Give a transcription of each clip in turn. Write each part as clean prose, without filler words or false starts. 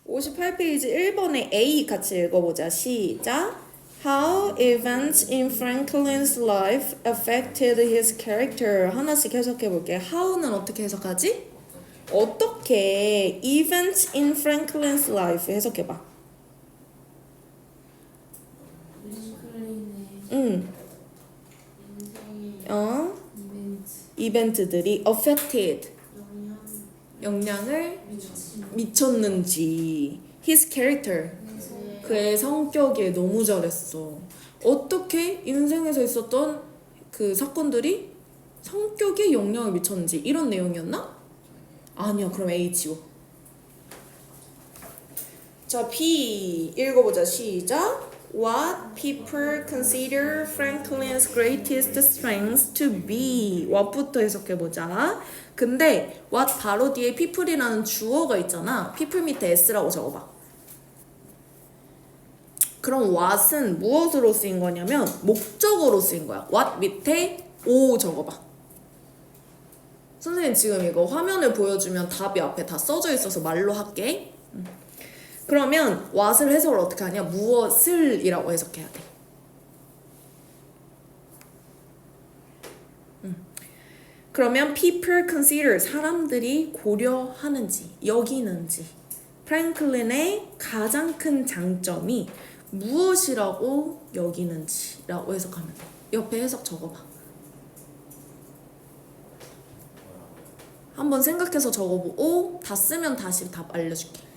58페이지 1번에 A 같이 읽어보자. 시작. How events in Franklin's life affected his character. 하나씩 해석해볼게. How는 어떻게 해석하지? 어떻게 events in Franklin's life 해석해봐. 프랭클린의 어? 이벤트 이벤트들이 affected 영향을 미쳤는지 his character 그의 성격에 너무 잘했어. 어떻게 인생에서 있었던 그 사건들이 성격에 영향을 미쳤는지 이런 내용이었나? 아니야. 그럼 A 지워. 자, B 읽어보자. 시작. What people consider Franklin's greatest strengths to be. what부터 해석해보자. 근데 what 바로 뒤에 people이라는 주어가 있잖아. people 밑에 s라고 적어봐. 그럼 what은 무엇으로 쓰인 거냐면 목적어로 쓰인 거야. what 밑에 o 적어봐. 선생님 지금 이거 화면을 보여주면 답이 앞에 다 써져 있어서 말로 할게. 그러면 what을 해석을 어떻게 하냐? 무엇을 이라고 해석해야 돼. 그러면 people consider 사람들이 고려하는지 여기는지 프랭클린의 가장 큰 장점이 무엇이라고 여기는지 라고 해석하면 돼. 옆에 해석 적어봐. 한번 생각해서 적어보고 다 쓰면 다시 답 알려줄게.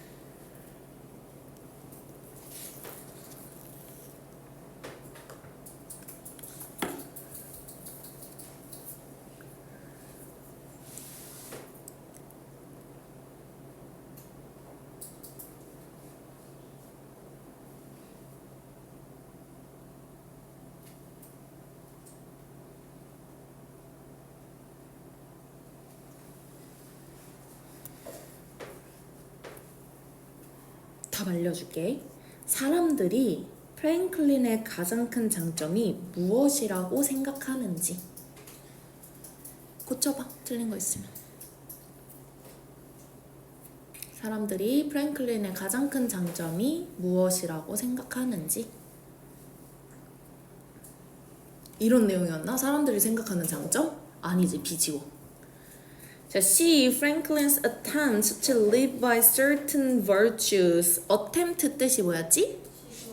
답 알려줄게. 사람들이 프랭클린의 가장 큰 장점이 무엇이라고 생각하는지 고쳐봐. 틀린 거 있으면. 사람들이 프랭클린의 가장 큰 장점이 무엇이라고 생각하는지 이런 내용이었나? 사람들이 생각하는 장점? 아니지. 비지워. 자, C. Franklin's attempt to live by certain virtues. attempt 뜻이 뭐였지?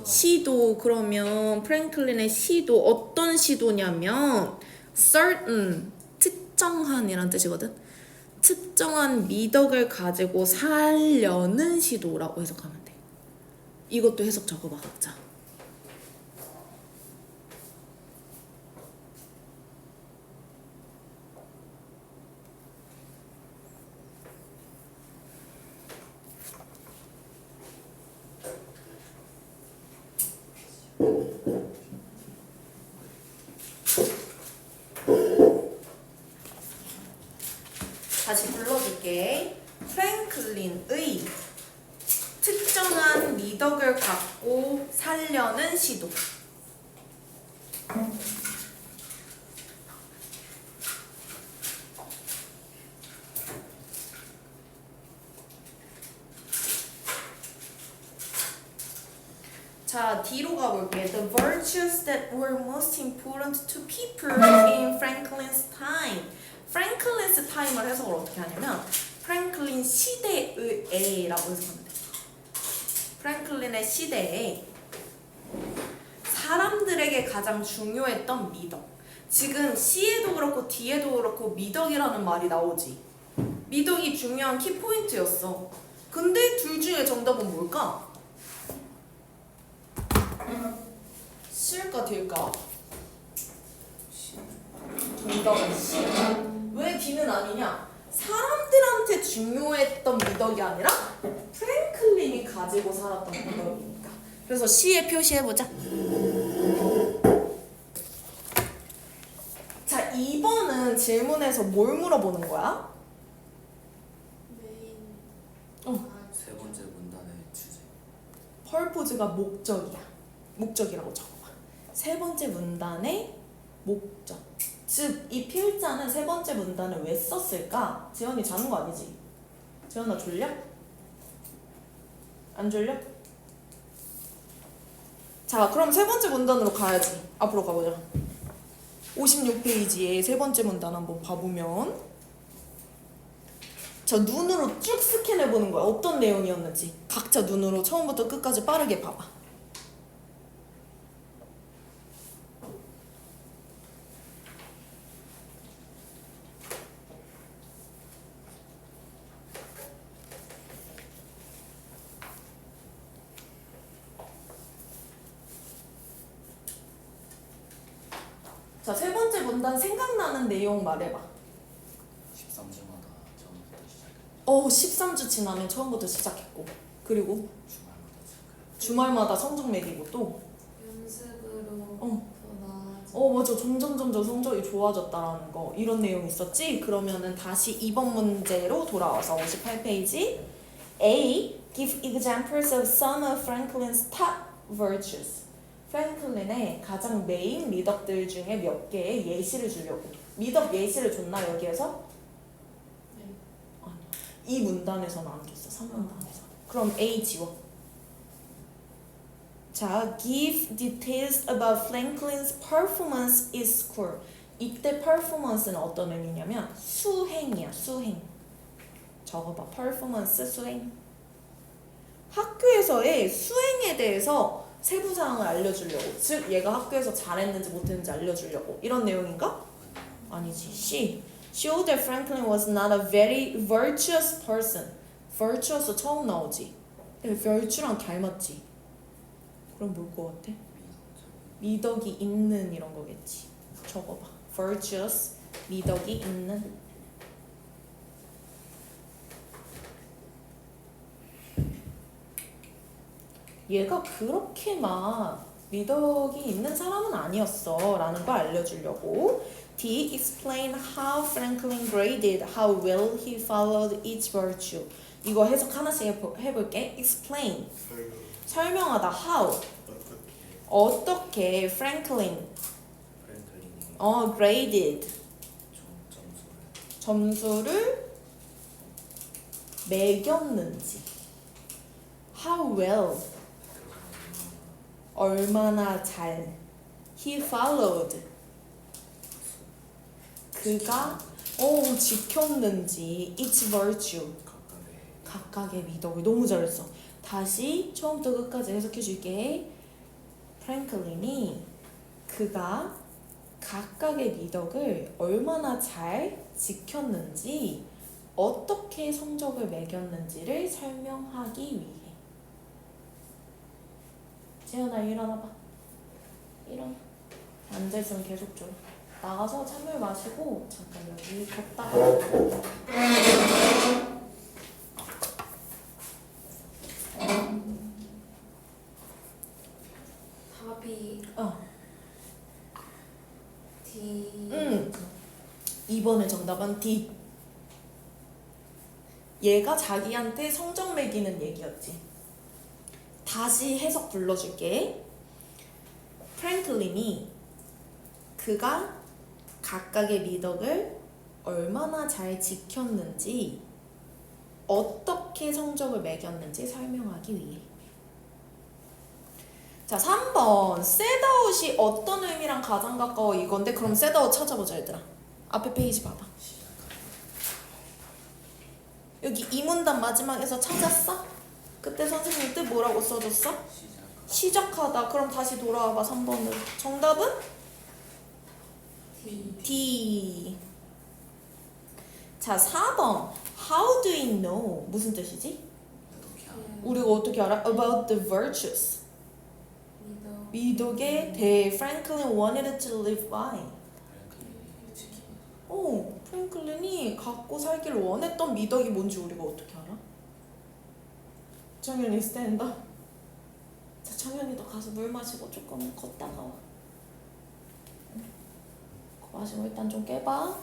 시도. 그러면 프랭클린의 시도 어떤 시도냐면 certain 특정한이란 뜻이거든. 특정한 미덕을 가지고 살려는 시도라고 해석하면 돼. 이것도 해석 적어봐 각자. 다시 불러줄게. 프랭클린의 특정한 미덕을 갖고 살려는 시도. 자, 뒤로 가볼게. The virtues that were most important to people in Franklin's time. Franklin's time을 해석을 어떻게 하냐면 프랭클린 시대의라고 해석하면 돼. 프랭클린의 시대에 사람들에게 가장 중요했던 미덕. 지금 C에도 그렇고 D에도 그렇고 미덕이라는 말이 나오지. 미덕이 중요한 키포인트였어. 근데 둘 중에 정답은 뭘까? C일까 D일까? 정답은 C. 왜 D는 아니냐? 사람들한테 중요했던 미덕이 아니라 프랭클린이 가지고 살았던 미덕이니까. 그래서 C에 표시해보자. 자, 2번은 질문에서 뭘 물어보는 거야? 메인 세 번째 문단의 주제. purpose가 목적이야. 목적이라고 적어봐. 세 번째 문단의 목적. 즉, 이 필자는 세 번째 문단을 왜 썼을까? 재현이 자는 거 아니지? 재현아 졸려? 안 졸려? 자, 그럼 세 번째 문단으로 가야지. 앞으로 가보자. 56페이지에 세 번째 문단 한번 봐보면 자, 눈으로 쭉 스캔해보는 거야. 어떤 내용이었는지. 각자 눈으로 처음부터 끝까지 빠르게 봐봐. 자, 세 번째 문단 생각나는 내용 말해봐. 13주마다 처음부터 시작해. 13주 지나면 처음부터 시작했고 그리고 주말마다 시작해. 주말마다 성적 매기고 또 연습으로 어. 더 나아지. 맞아. 점점 성적이 좋아졌다라는 거 이런 내용 있었지? 그러면은 다시 2번 문제로 돌아와서 58페이지 A. Give examples of some of Franklin's top virtues. 프랭클린의 가장 메인 미덕들 중에 몇 개의 예시를 주려고. 미덕 예시를 줬나 여기에서? 네. 아니, 이 문단에서는 안 줬어. 3문단에서. 그럼 A 지워. 자, give details about Franklin's performance in school. 이때 performance는 어떤 의미냐면 수행이야, 수행. 적어봐, performance, 수행. 학교에서의 수행에 대해서 세부사항을 알려주려고. 즉, 얘가 학교에서 잘했는지 못했는지 알려주려고. 이런 내용인가? 아니지. C. Show that Franklin was not a very virtuous person. virtuous 처음 나오지. virtue랑 닮았지. 그럼 뭘 것 같아? 미덕이 있는 이런 거겠지. 적어봐. virtuous, 미덕이 있는. 얘가 그렇게 막 미덕이 있는 사람은 아니었어 라는 걸 알려주려고. D. Explain how Franklin graded how well he followed each virtue. 이거 해석 하나씩 해볼게. Explain 설명하다. How 어떻게 Franklin 프랭클린이 graded 점수를 매겼는지. How well 얼마나 잘. He followed 그가 지켰는지. each virtue 각각의 미덕을. 너무 잘했어. 다시 처음부터 끝까지 해석해 줄게. 프랭클린이 그가 각각의 미덕을 얼마나 잘 지켰는지 어떻게 성적을 매겼는지를 설명하기 위해. 재현아 일어나봐. 일어나. 앉아있으면 계속 줘. 나가서 찬물 마시고 잠깐 여기 걷다가. 답이 D. 2번의 정답은 D. 얘가 자기한테 성적 매기는 얘기였지. 다시 해석 불러줄게. 프랭클린이 그가 각각의 미덕을 얼마나 잘 지켰는지 어떻게 성적을 매겼는지 설명하기 위해. 자, 3번 셋아웃이 어떤 의미랑 가장 가까워 이건데. 그럼 셋아웃 찾아보자 얘들아. 앞에 페이지 봐봐. 여기 이 문단 마지막에서 찾았어? 그때 선생님 뜻 뭐라고 써줬어? 시작하다. 그럼 다시 돌아와봐. 3번으로. 정답은? D. 자, 4번 How do we know? 무슨 뜻이지? 우리가 어떻게 알아? About the virtues. 미덕에 대해 Franklin wanted to live by. 프랭클린이 갖고 살기를 원했던 미덕이 뭔지 우리가 어떻게 알아? 정연이 스탠드. 자, 정연이도 가서 물 마시고 조금 걷다가 와. 그거 마시고 일단 좀 깨봐.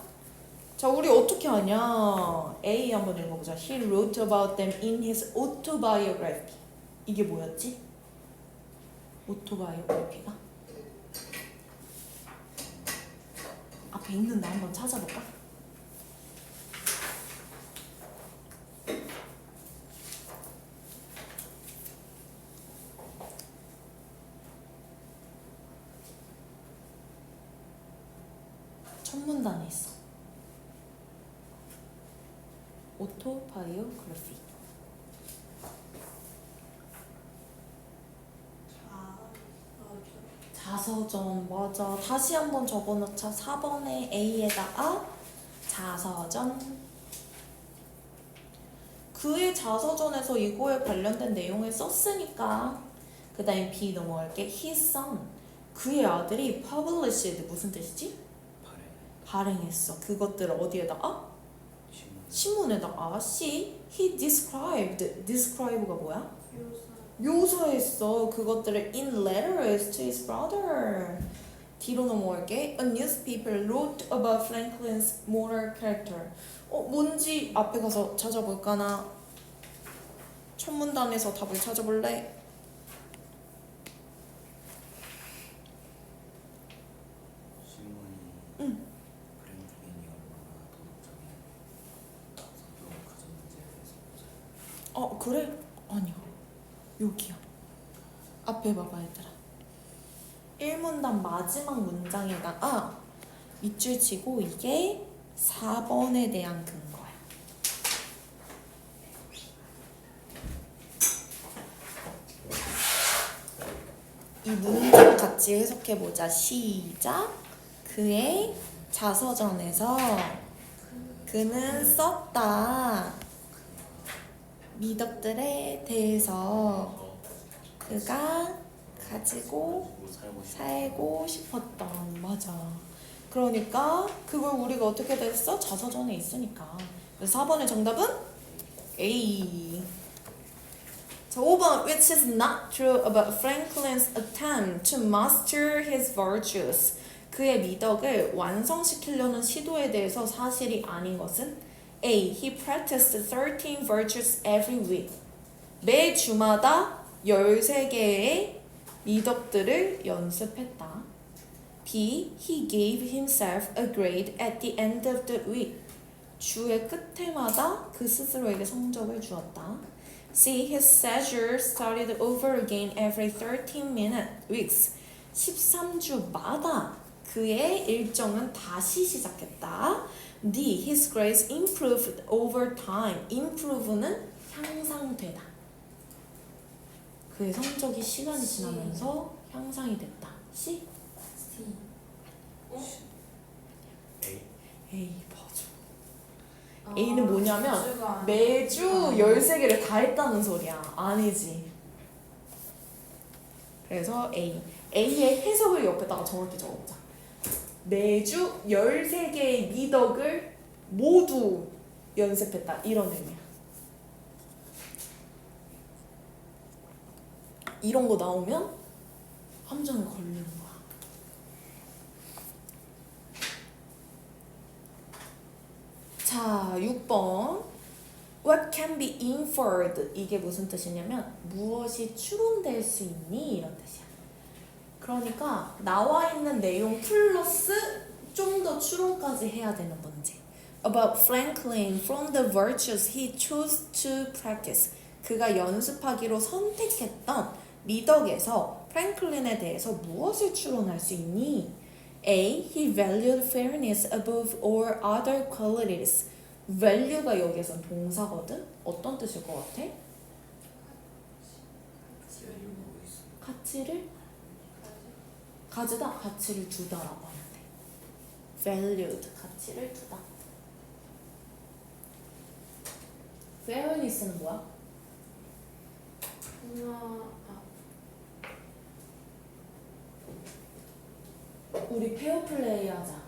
자, 우리 어떻게 하냐? A 한번 읽어보자. He wrote about them in his autobiography. 이게 뭐였지? 오토바이오그래피가? 앞에 있는데 한번 찾아볼까? 첫 문단에 있어. 오토바이오그래피. 자서전 맞아. 다시 한번 적어놓자. 4번에 A에다가 자서전. 그의 자서전에서 이거에 관련된 내용을 썼으니까 그 다음에 B 넘어갈게. His son. 그의 아들이 published 무슨 뜻이지? 발행했어. 그것들을 어디에다가? 신문에다가. C. He described. describe가 뭐야? 묘사했어. 그것들을 in letters to his brother. D로 넘어갈게. A newspaper wrote about Franklin's moral character. 뭔지 앞에 가서 찾아볼까? 나 첫 문단에서 답을 찾아볼래? 신문이 응. 프랭클린이 얼마나 도덕적인 성격을 가졌는지에 대해서 보자. 그래? 아니야. 여기야. 앞에 봐봐 얘들아. 1문단 마지막 문장에다가 밑줄 치고 이게 4번에 대한 근거야. 이 문장 같이 해석해보자. 시작. 그의 자서전에서 그는 썼다. 미덕들에 대해서 그가 가지고 살고 싶었던. 맞아. 그러니까 그걸 우리가 어떻게 됐어? 자서전에 있으니까. 그래서 4번의 정답은 A. 자, 5번 which is not true about Franklin's attempt to master his virtues. 그의 미덕을 완성시키려는 시도에 대해서 사실이 아닌 것은 A. He practiced 13 virtues every week. 매 주마다 13개의 미덕들을 연습했다. B. He gave himself a grade at the end of the week. 주의 끝에마다 그 스스로에게 성적을 주었다. C. His schedule started over again every 13 weeks. 13주마다 그의 일정은 다시 시작했다. D. His grades improved over time. improve는 향상되다. 그의 성적이 시간이 지나면서 향상이 됐다. C. C. A 맞아. A는 뭐냐면 주가 매주 13개를 다 했다는 소리야. 아니지. 그래서 A. A의 해석을 옆에다가 정확히 적어보자. 매주 13개의 미덕을 모두 연습했다. 이런 의미야. 이런 거 나오면 함정에 걸리는 거야. 자, 6번. What can be inferred? 이게 무슨 뜻이냐면 무엇이 추론될 수 있니? 이런 뜻이야. 그러니까 나와 있는 내용 플러스 좀 더 추론까지 해야 되는 문제. About Franklin from the virtues he chose to practice. 그가 연습하기로 선택했던 미덕에서 프랭클린에 대해서 무엇을 추론할 수 있니? A. He valued fairness above all other qualities. value가 여기에선 동사거든? 어떤 뜻일 것 같아? 가치를 가지다, 가치를 두다라고 하면 돼. valued, 가치를 두다. fairness는 뭐야? 우리 페어플레이 하자.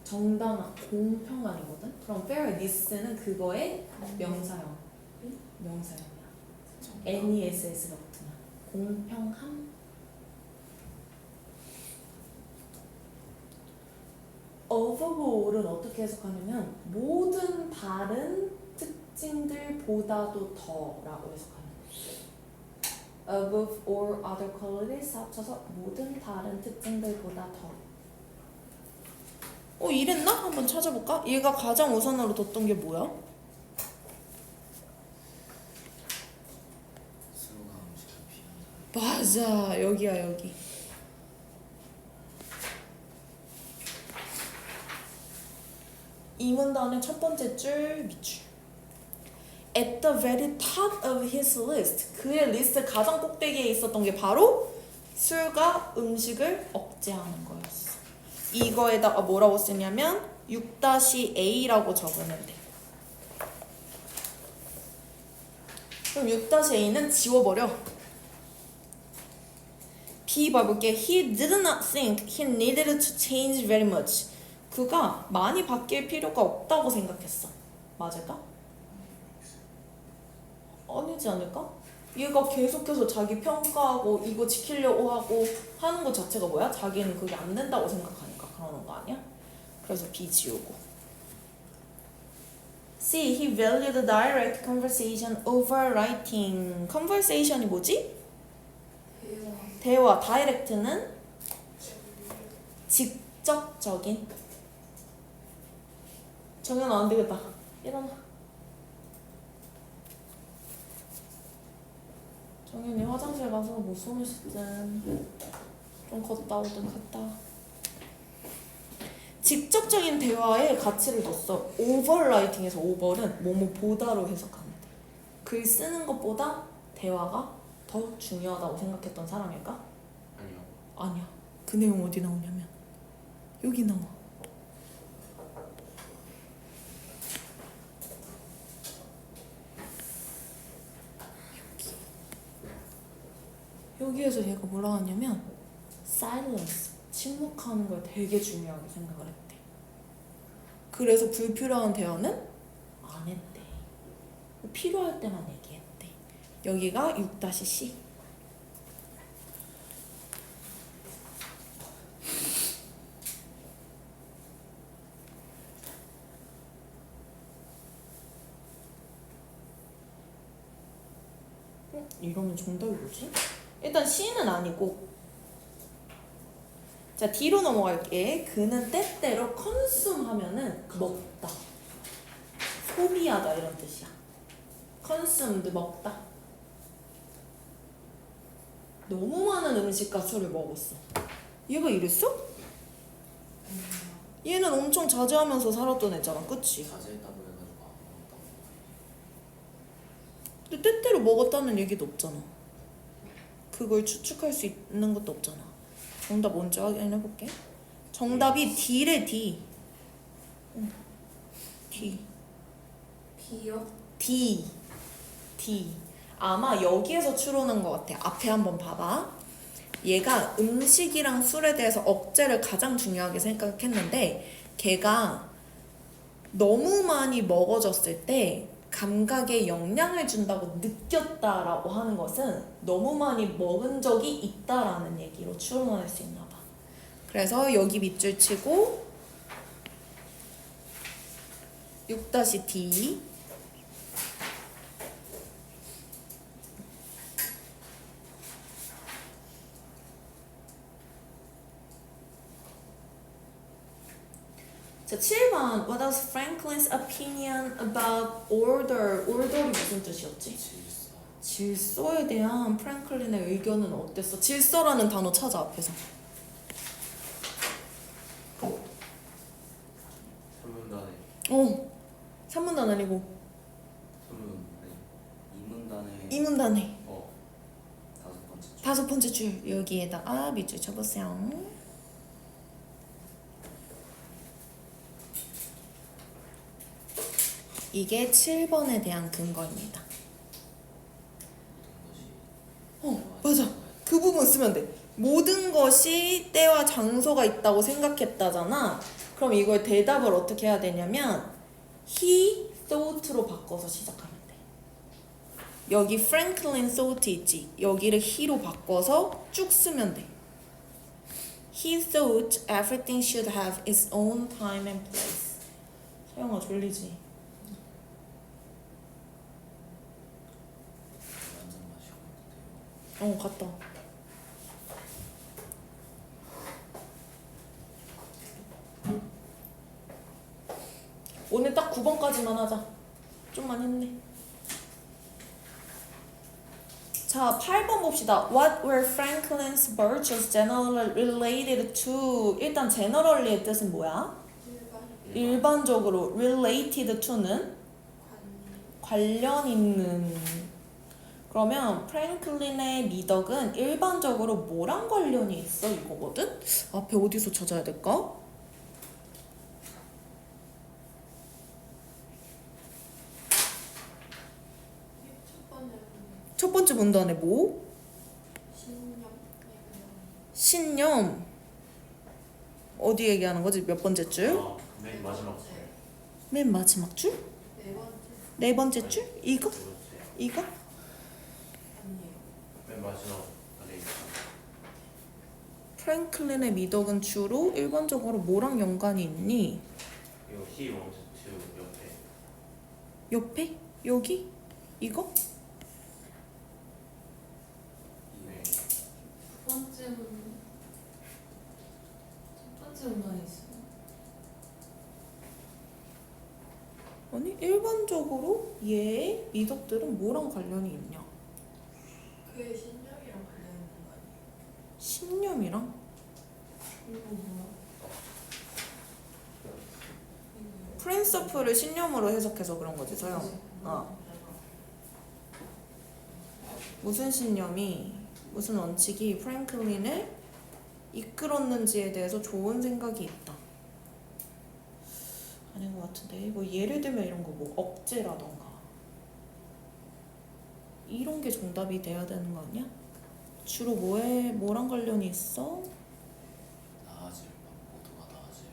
정당한, 공평한이거든? 그럼 fairness는 그거의 명사형. 명사형이야. NESS가 붙으면. 공평함. overall은 어떻게 해석하냐면 모든 다른 특징들보다도 더라고 해석하는 거야. above all other qualities 합쳐서 모든 다른 특징들보다 더. 이랬나? 한번 찾아볼까? 얘가 가장 우선으로 뒀던 게 뭐야? 스스로가 음식을 피한다. 맞아, 여기야 여기. 이 문단의 첫 번째 줄 밑줄. At the very top of his list. 그의 리스트 가장 꼭대기에 있었던 게 바로 술과 음식을 억제하는 거였어. 이거에다가 뭐라고 쓰냐면 6-A라고 적으면 돼. 그럼 6-A는 지워버려. B 봐볼게. He did not think he needed to change very much. 그가 많이 바뀔 필요가 없다고 생각했어. 맞을까? 아니지 않을까? 얘가 계속해서 자기 평가하고 이거 지키려고 하고 하는 것 자체가 뭐야? 자기는 그게 안 된다고 생각하니까 그러는 거 아니야? 그래서 B 지우고. C. He valued direct conversation over writing. conversation이 뭐지? 대화. direct는 직접적인. 정연아 안 되겠다. 일어나. 정연이 화장실 가서 뭐 숨을 쉬든 좀 걷다 오든 갔다. 직접적인 대화에 가치를 뒀어. 오버라이팅에서 오버는 뭐뭐보다로 해석하면 돼. 글 쓰는 것보다 대화가 더 중요하다고 생각했던 사람일까? 아니요. 아니야. 그 내용 어디 나오냐면 여기 나와. 여기에서 얘가 뭐라 하냐면 silence, 침묵하는 걸 되게 중요하게 생각을 했대. 그래서 불필요한 대화는 안 했대. 필요할 때만 얘기했대. 여기가 6-C. 이러면 정답이 뭐지? 일단 C는 아니고. 자, D로 넘어갈게. 그는 때때로 컨숨 하면은 먹다, 소비하다 이런 뜻이야. 컨숨드 먹다. 너무 많은 음식과 술을 먹었어. 얘가 이랬어? 얘는 엄청 자제하면서 살았던 애잖아, 그치? 자제했다고 해가지고 안 먹었다고. 근데 때때로 먹었다는 얘기도 없잖아. 그걸 추측할 수 있는 것도 없잖아. 정답 뭔지 확인해볼게. 정답이 D래, D. D. B요? D. D. 아마 여기에서 추론한 것 같아. 앞에 한번 봐봐. 얘가 음식이랑 술에 대해서 억제를 가장 중요하게 생각했는데 걔가 너무 많이 먹어졌을 때 감각에 영향을 준다고 느꼈다라고 하는 것은 너무 많이 먹은 적이 있다라는 얘기로 추론할 수 있나 봐. 그래서 여기 밑줄 치고 6-D. 자, 7번. What was Franklin's opinion about order? order이 무슨 뜻이었지? 질서. 질서에 대한 프랭클린의 의견은 어땠어? 질서라는 단어 찾아 앞에서. 소문단에. 3문단 아니고 소문. 아니. 2문단에. 2문단에 다섯 번째 줄. 5번째 줄 여기에다가 밑줄 쳐보세요. 이게 7번에 대한 근거입니다. 맞아. 그 부분 쓰면 돼. 모든 것이 때와 장소가 있다고 생각했다잖아. 그럼 이걸 대답을 어떻게 해야 되냐면 he thought로 바꿔서 시작하면 돼. 여기 Franklin thought 있지? 여기를 he로 바꿔서 쭉 쓰면 돼. He thought everything should have its own time and place. 서영아 졸리지? 완전 마시고 있는데요. 갔다. 오늘 딱 9번까지만 하자. 좀만 했네. 자, 8번 봅시다. What were Franklin's virtues generally related to? 일단 generally의 뜻은 뭐야? 일반. 일반적으로 related to는 관련 있는. 그러면 프랭클린의 미덕은 일반적으로 뭐랑 관련이 있어 이거거든? 앞에 어디서 찾아야 될까? 첫 번째는 첫 번째 문단에 뭐? 신념. 신념. 어디 얘기하는 거지? 몇 번째 줄? 맨 마지막 줄. 맨 마지막 줄? 네 번째. 네 번째 줄? 이거? 두 번째. 이거? 아니에요. 맨 마지막 안에 있어. 프랭클린의 미덕은 주로 일반적으로 뭐랑 연관이 있니? 이거 he wants to 옆에. 옆에? 여기? 이거? 네. 두 번째는 첫 번째 문단에 있어요. 아니 일반적으로 얘의 미덕들은 뭐랑 관련이 있냐? 그의 신념이랑 관련 있는 거 아니에요? 신념이랑? 이거 뭐야? 프린서플을 신념으로 해석해서 그런 거지 서영. 무슨 신념이 무슨 원칙이 프랭클린을 이끌었는지에 대해서 좋은 생각이 있다. 아닌 것 같은데 뭐 예를 들면 이런 거 뭐 억제라던가 이런 게 정답이 돼야 되는 거 아니야? 주로 뭐랑 관련이 있어? 나아질 밤 모두가 나아질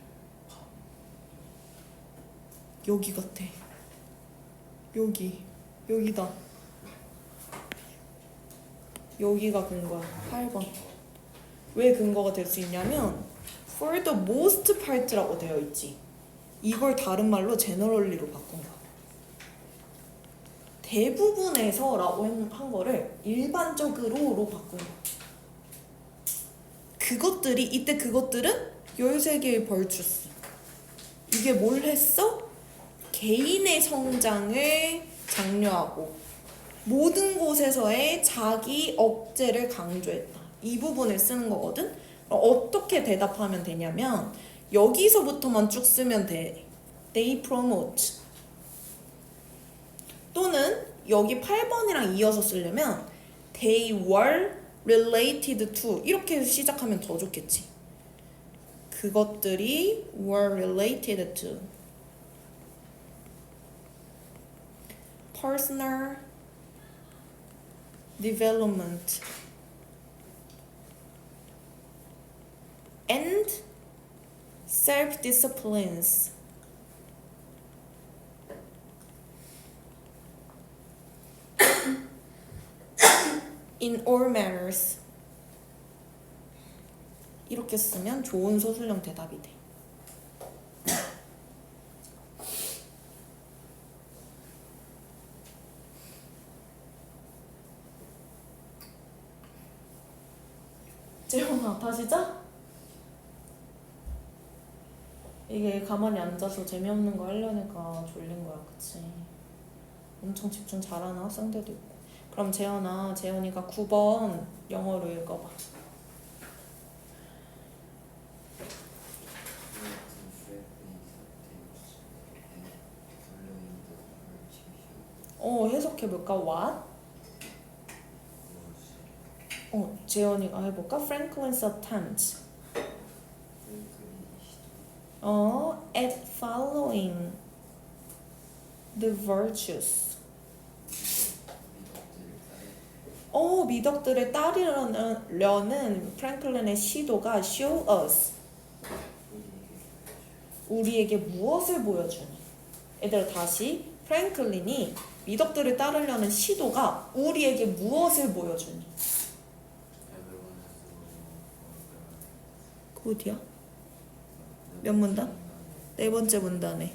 밤. 여기 같아. 여기다. 여기가 근거야. 8번. 왜 근거가 될 수 있냐면 for the most part라고 되어 있지. 이걸 다른 말로 generally로 바꾼 거야. 대부분에서라고 한 거를 일반적으로로 바꾼 거야. 이때 그것들은 13개의 벌추스. 이게 뭘 했어? 개인의 성장을 장려하고 모든 곳에서의 자기 억제를 강조했다. 이 부분을 쓰는 거거든? 어떻게 대답하면 되냐면 여기서부터만 쭉 쓰면 돼. They promote. 또는 여기 8번이랑 이어서 쓰려면 They were related to 이렇게 시작하면 더 좋겠지. 그것들이 were related to personal development and self-disciplines. in all matters. 이렇게 쓰면 좋은 소술형 대답이 돼. 재현아 다시 자? 이게 가만히 앉아서 재미없는 거 하려니까 졸린 거야, 그치? 엄청 집중 잘하는 학생들도 있고. 그럼 재현이가 9번 영어로 읽어봐. 해석해볼까? What? 재현이가 해볼까? Franklin's attempt at following the virtues. 미덕들을 따르려는 프랭클린의 시도가 show us. 우리에게 무엇을 보여주니? 얘들아 다시. 프랭클린이 미덕들을 따르려는 시도가 우리에게 무엇을 보여주니? 그 어디야? 몇 문단? 네 번째 문단에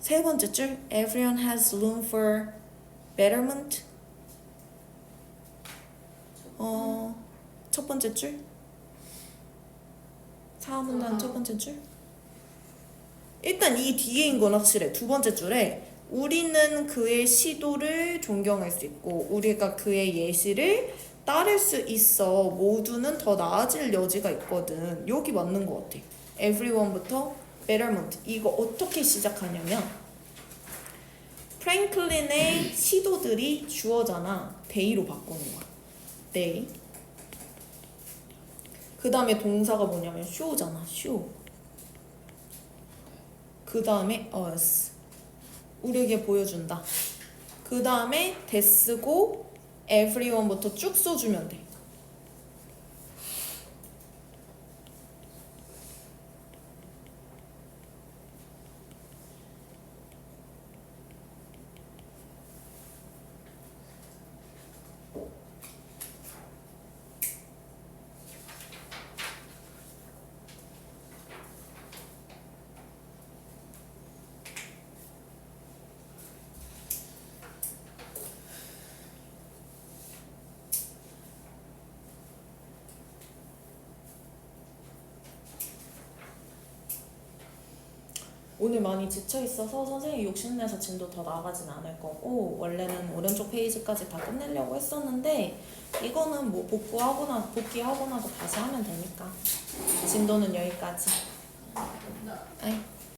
세 번째 줄 Everyone has room for betterment. 첫 번째 줄 4문단 첫 번째 줄. 일단 이 뒤에인 건 확실해. 두 번째 줄에 우리는 그의 시도를 존경할 수 있고 우리가 그의 예시를 따를 수 있어. 모두는 더 나아질 여지가 있거든. 여기 맞는 것 같아. everyone부터 betterment. 이거 어떻게 시작하냐면 프랭클린의 시도들이 주어잖아. they로 바꾸는 거야. they. 그 다음에 동사가 뭐냐면 show잖아. show. 그 다음에 us. 우리에게 보여준다. 그 다음에 thats고 everyone부터 쭉 써주면 돼. 오늘 많이 지쳐있어서 선생님이 욕심내서 진도 더 나아가진 않을 거고 원래는 오른쪽 페이지까지 다 끝내려고 했었는데 이거는 뭐 복귀하고 나서 다시 하면 되니까 진도는 여기까지. 나 아이.